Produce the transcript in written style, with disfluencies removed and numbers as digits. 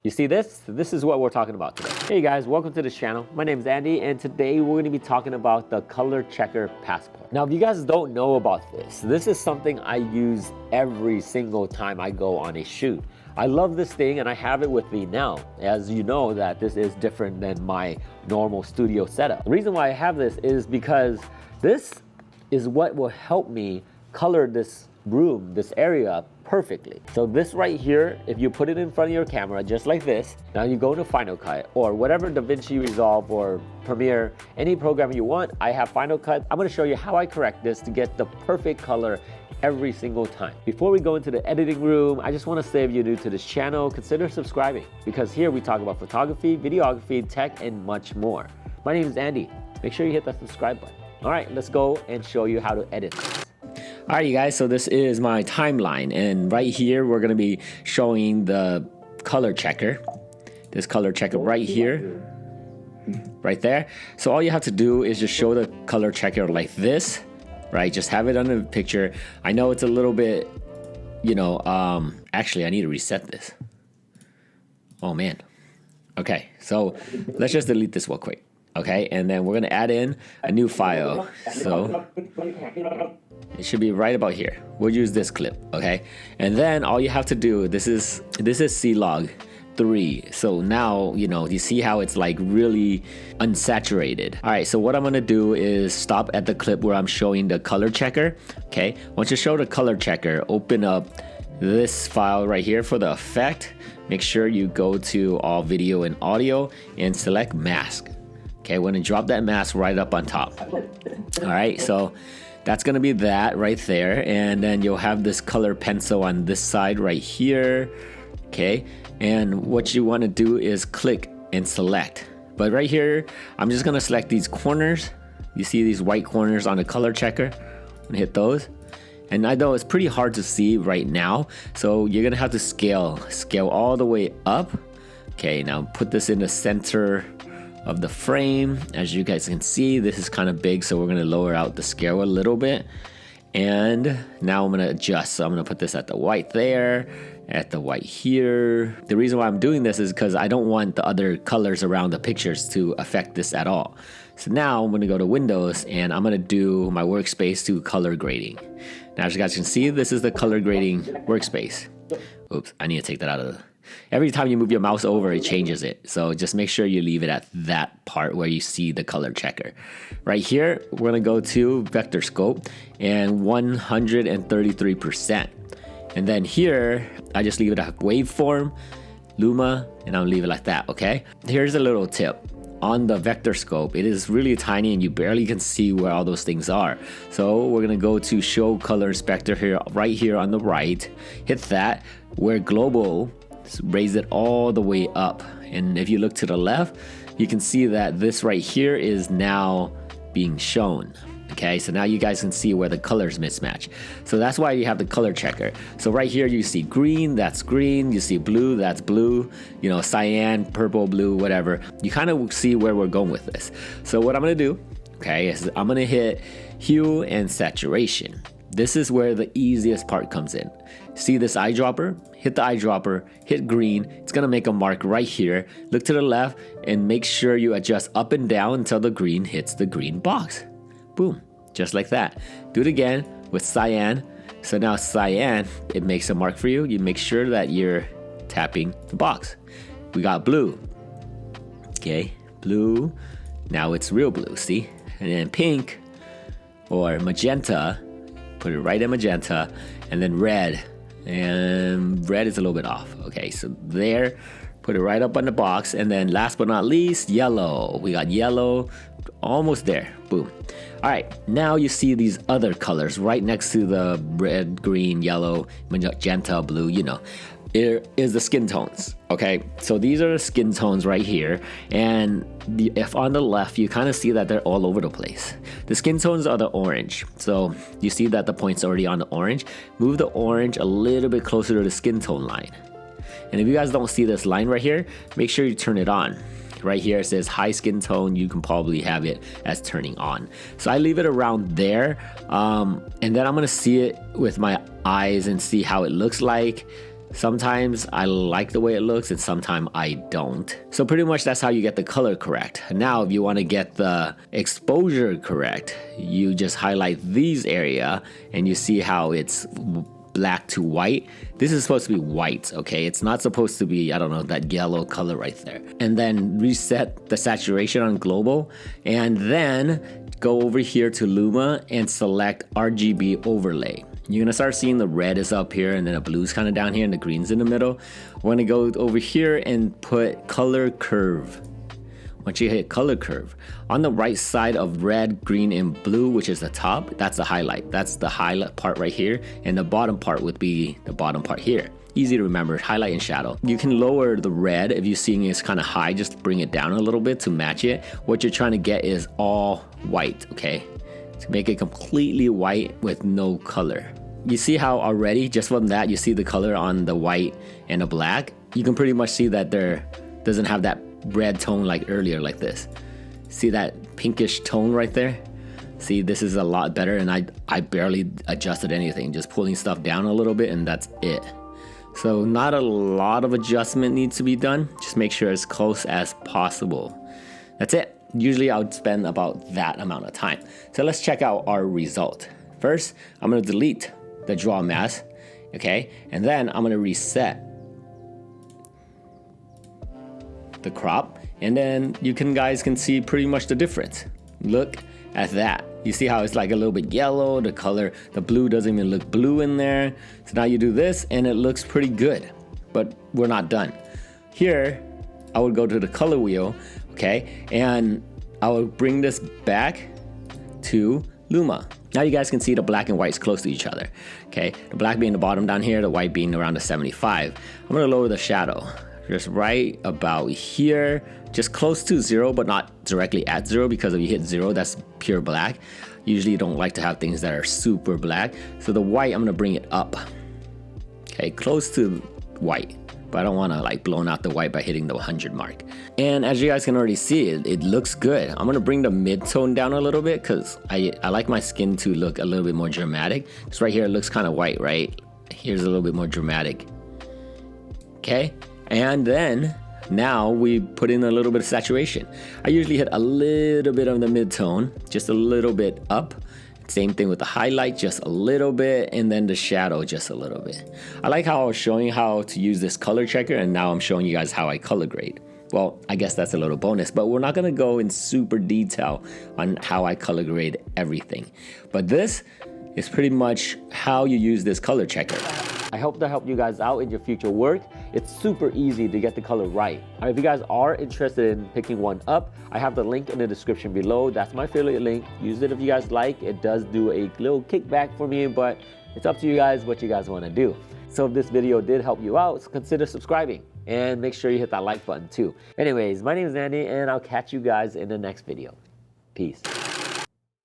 You see this? This is what we're talking about today. Hey guys, welcome to the channel. My name is Andy, and today we're going to be talking about the color checker passport. Now, if you guys don't know about this is something I use every single time I go on a shoot. I love this thing and I have it with me now. As you know that this is different than my normal studio setup. The reason why I have this is because this is what will help me color this room, this area perfectly. So this right here, if you put it in front of your camera just like this, now you go to Final Cut or whatever DaVinci Resolve or Premiere, any program you want. I have Final Cut. I'm going to show you how I correct this to get the perfect color every single time. Before we go into the editing room, I just want to say, if you're new to this channel, consider subscribing, because here we talk about photography, videography, tech, and much more. My name is Andy. Make sure you hit that subscribe button. All right, let's go and show you how to edit this. All right, you guys, so this is my timeline, and right here we're going to be showing the color checker. This color checker right here, right there. So all you have to do is just show the color checker like this, right? Just have it on the picture. I know it's a little bit, you know, actually I need to reset this. Oh man. Okay, so let's just delete this real quick. Okay, and then we're gonna add in a new file. So it should be right about here. We'll use this clip, okay? And then all you have to do, this is C-Log 3. So now, you know, you see how it's like really unsaturated. All right, so what I'm gonna do is stop at the clip where I'm showing the color checker, okay? Once you show the color checker, open up this file right here for the effect. Make sure you go to all video and audio and select mask. Okay, we're gonna drop that mask right up on top. All right, so that's gonna be that right there. And then you'll have this color pencil on this side right here. Okay, and what you wanna do is click and select. But right here, I'm just gonna select these corners. You see these white corners on the color checker? I'm gonna hit those. And I know it's pretty hard to see right now, so you're gonna have to scale all the way up. Okay, now put this in the center of the frame. As you guys can see, this is kind of big, so we're gonna lower out the scale a little bit. And now I'm gonna adjust. So I'm gonna put this at the white there, at the white here. The reason why I'm doing this is because I don't want the other colors around the pictures to affect this at all. So now I'm gonna go to Windows and I'm gonna do my workspace to color grading. Now as you guys can see, this is the color grading workspace. Oops, I need to take that out of the... Every time you move your mouse over, it changes it. So just make sure you leave it at that part where you see the color checker. Right here, we're gonna go to vector scope and 133%. And then here, I just leave it at waveform, Luma, and I'll leave it like that, okay? Here's a little tip. On the vector scope, it is really tiny and you barely can see where all those things are. So we're gonna go to show color inspector here, right here on the right, hit that, where global, raise it all the way up. And if you look to the left, you can see that this right here is now being shown. Okay, so now you guys can see where the colors mismatch. So that's why you have the color checker. So right here you see green, that's green. You see blue, that's blue. You know, cyan, purple, blue, whatever. You kind of see where we're going with this. So what I'm gonna do, okay, is I'm gonna hit hue and saturation. This is where the easiest part comes in. See this eyedropper? Hit the eyedropper, hit green. It's gonna make a mark right here. Look to the left and make sure you adjust up and down until the green hits the green box. Boom, just like that. Do it again with cyan. So now cyan, it makes a mark for you. You make sure that you're tapping the box. We got blue. Okay, blue. Now it's real blue, see? And then pink or magenta, put it right in magenta, and then red. And red is a little bit off. Okay, so there, put it right up on the box. And then last but not least, yellow. We got yellow, almost there, boom. All right, now you see these other colors right next to the red, green, yellow, magenta, blue, you know. It is the skin tones, okay? So these are the skin tones right here. And if on the left, you kind of see that they're all over the place. The skin tones are the orange. So you see that the point's already on the orange. Move the orange a little bit closer to the skin tone line. And if you guys don't see this line right here, make sure you turn it on. Right here it says high skin tone. You can probably have it as turning on. So I leave it around there. And then I'm gonna see it with my eyes and see how it looks like. Sometimes I like the way it looks and sometimes I don't. So pretty much that's how you get the color correct. Now if you want to get the exposure correct, you just highlight these area and you see how it's black to white. This is supposed to be white, okay? It's not supposed to be, I don't know, that yellow color right there. And then reset the saturation on global and then go over here to Luma and select RGB overlay. You're gonna start seeing the red is up here and then the blue's kind of down here and the green's in the middle. We're gonna go over here and put color curve. Once you hit color curve, on the right side of red, green, and blue, which is the top, that's the highlight. That's the highlight part right here, and the bottom part would be the bottom part here. Easy to remember, highlight and shadow. You can lower the red if you're seeing it's kind of high, just bring it down a little bit to match it. What you're trying to get is all white, okay? To make it completely white with no color. You see how already, just from that, you see the color on the white and the black? You can pretty much see that there doesn't have that red tone like earlier like this. See that pinkish tone right there? See, this is a lot better and I barely adjusted anything, just pulling stuff down a little bit and that's it. So not a lot of adjustment needs to be done. Just make sure it's close as possible. That's it. Usually I would spend about that amount of time. So let's check out our result. First, I'm gonna delete the draw mask, okay? And then I'm gonna reset the crop, and then you guys can see pretty much the difference. Look at that. You see how it's like a little bit yellow, the color, the blue doesn't even look blue in there. So now you do this and it looks pretty good, but we're not done. Here, I would go to the color wheel, okay? And I will bring this back to Luma. Now you guys can see the black and white's close to each other, okay? The black being the bottom down here, the white being around the 75. I'm gonna lower the shadow. Just right about here, just close to 0, but not directly at 0, because if you hit 0, that's pure black. Usually you don't like to have things that are super black. So the white, I'm gonna bring it up. Okay, close to white, but I don't wanna like blown out the white by hitting the 100 mark. And as you guys can already see, it looks good. I'm gonna bring the mid-tone down a little bit because I like my skin to look a little bit more dramatic. Because right here it looks kind of white, right? Here's a little bit more dramatic. Okay? And then now we put in a little bit of saturation. I usually hit a little bit of the mid-tone, just a little bit up. Same thing with the highlight, just a little bit, and then the shadow just a little bit. I like how I was showing you how to use this color checker, and now I'm showing you guys how I color grade. Well, I guess that's a little bonus, but we're not gonna go in super detail on how I color grade everything. But this is pretty much how you use this color checker. I hope that helped you guys out in your future work. It's super easy to get the color right. If you guys are interested in picking one up, I have the link in the description below. That's my affiliate link. Use it if you guys like. It does do a little kickback for me, but it's up to you guys what you guys want to do. So if this video did help you out, consider subscribing and make sure you hit that like button too. Anyways, my name is Andy and I'll catch you guys in the next video. Peace.